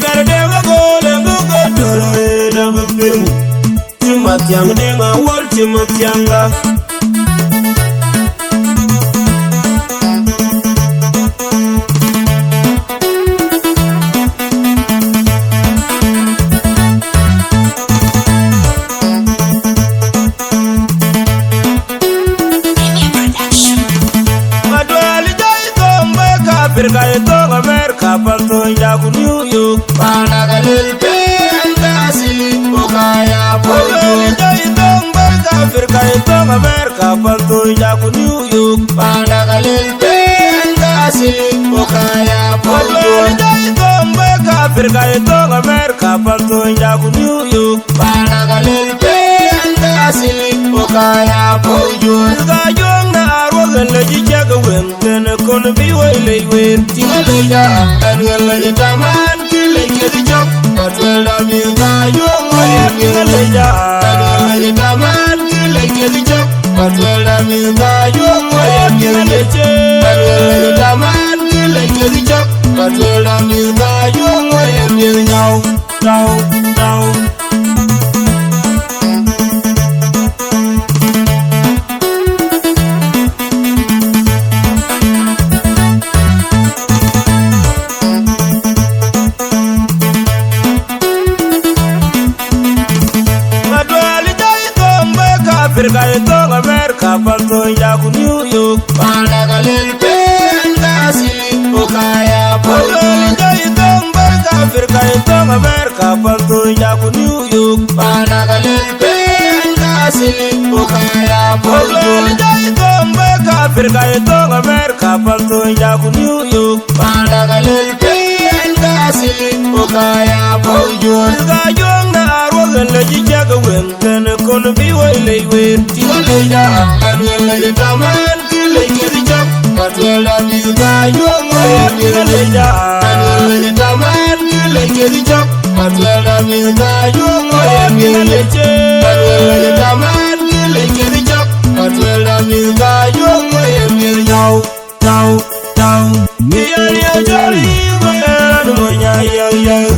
Gardega go lengo go dolo eda bapim. Chumatiang denga war chumatianga. America, Panto, Yaku, New York, Panagalil, Bengasi, Okaya, Polo, Africa, America, Panto, Yaku, New York, Panagalil, Bengasi, Okaya, Polo, Africa, America, Panto, Yaku, New York, Panagalil, Bengasi, Okaya, Polo, Ajuong, Naar, and Lady Jagawin, then a corner be way with Tinga, and we'll let it a man killing the job, but we'll have you by your way, and we'll let it a man killing the job, but we'll have you by your way, and we'll let it a man killing the job, but we'll have you by your way, and we'll now. America, Panto, Yaku, New York, Panagalil, Bengasi, Okaya, Polo, Africa, America, Panto, Yaku, New York, Panagalil, Bengasi, Okaya, Polo, Africa, America, Panto, Yaku, New York, Panagalil, Bengasi, Okaya, Polo, Ajuong, Naar, and Lady Jagawin, then a corner be way with Tinga, and we'll let it a man killing the job, but we'll have you by your way, and we'll let it a man killing the job, but we'll have you by your way, and we'll let it a man killing the job, but we'll have you by your way, and we'll now. Yeah, jolly, yeah.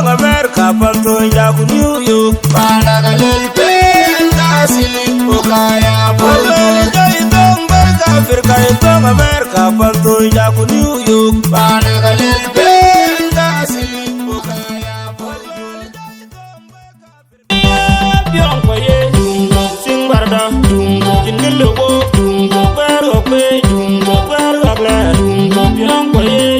America, Panto, Yaku, New York, Panagalil, Bengasi, Okaya, Polo, Africa, America, Panto, Yaku, New York, Panagalil, Bengasi, Okaya, Polo. Biancoye, Sing Barda, Jingle, Bero, Bero, Biancoye,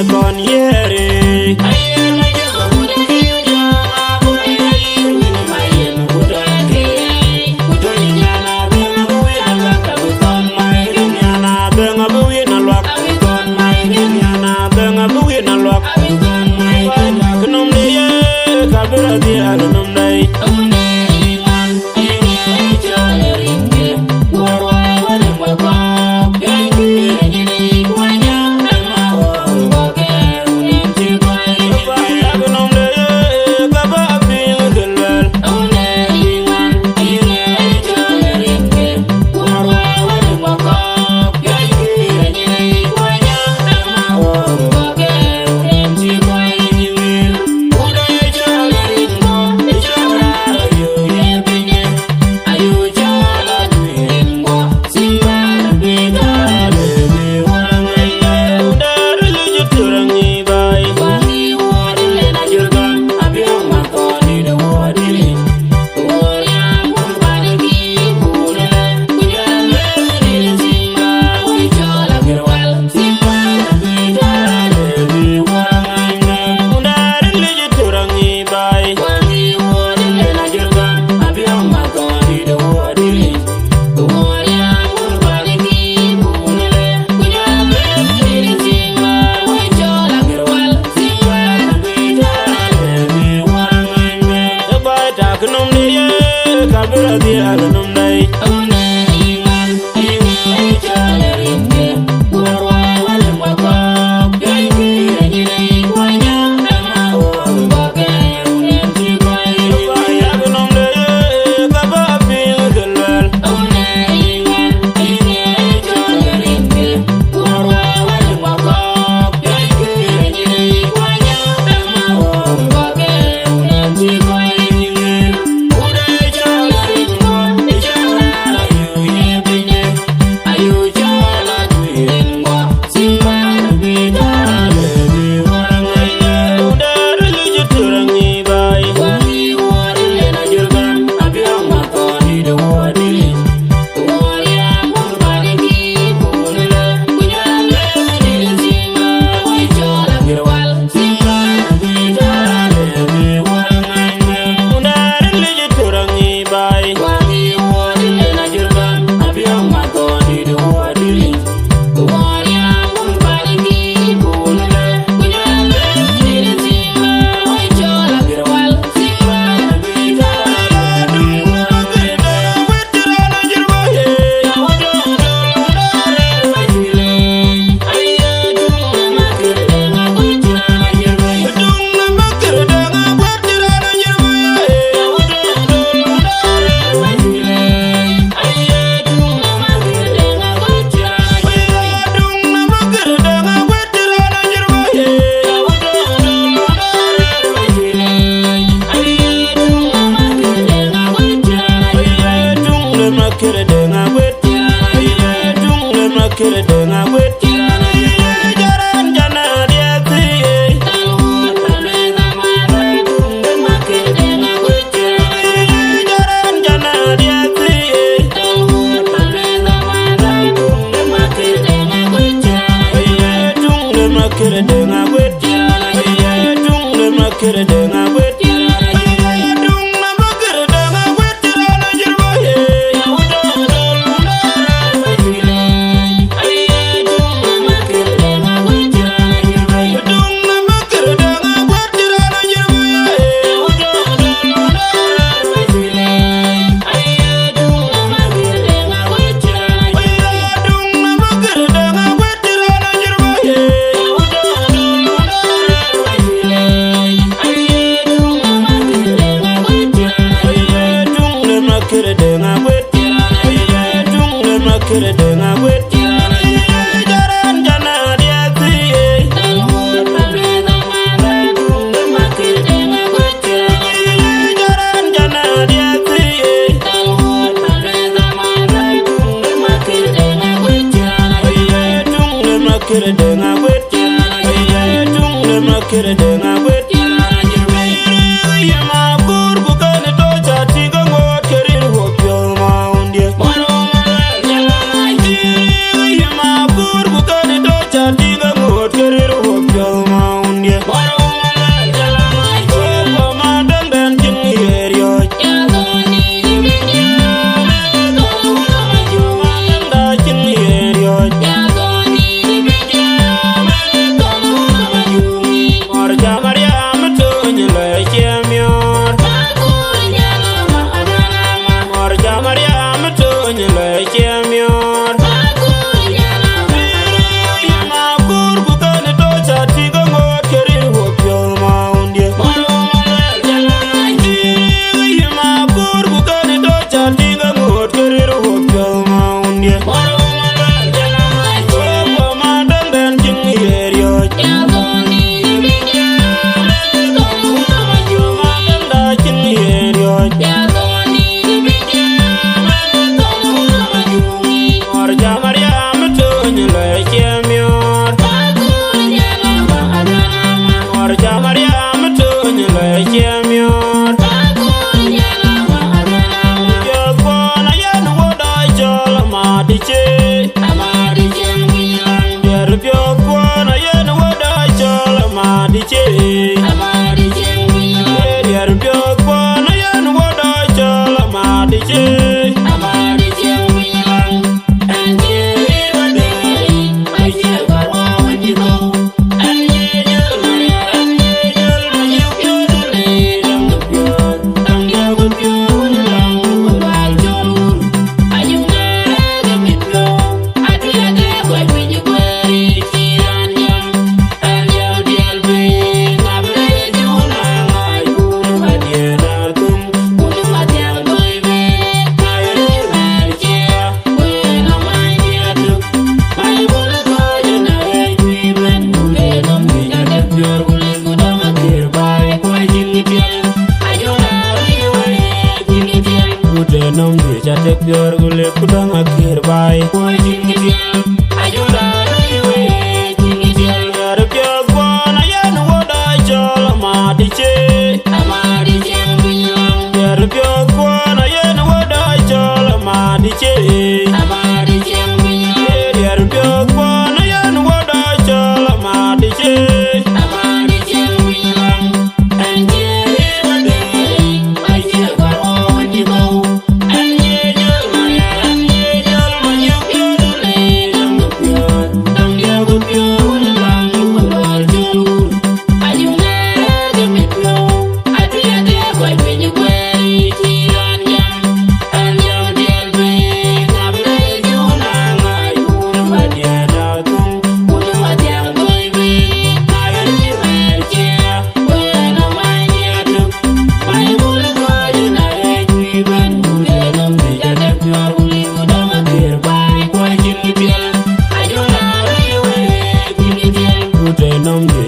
kon yere.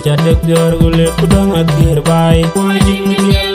Chatek dior gule kudang agir bai. Koi jing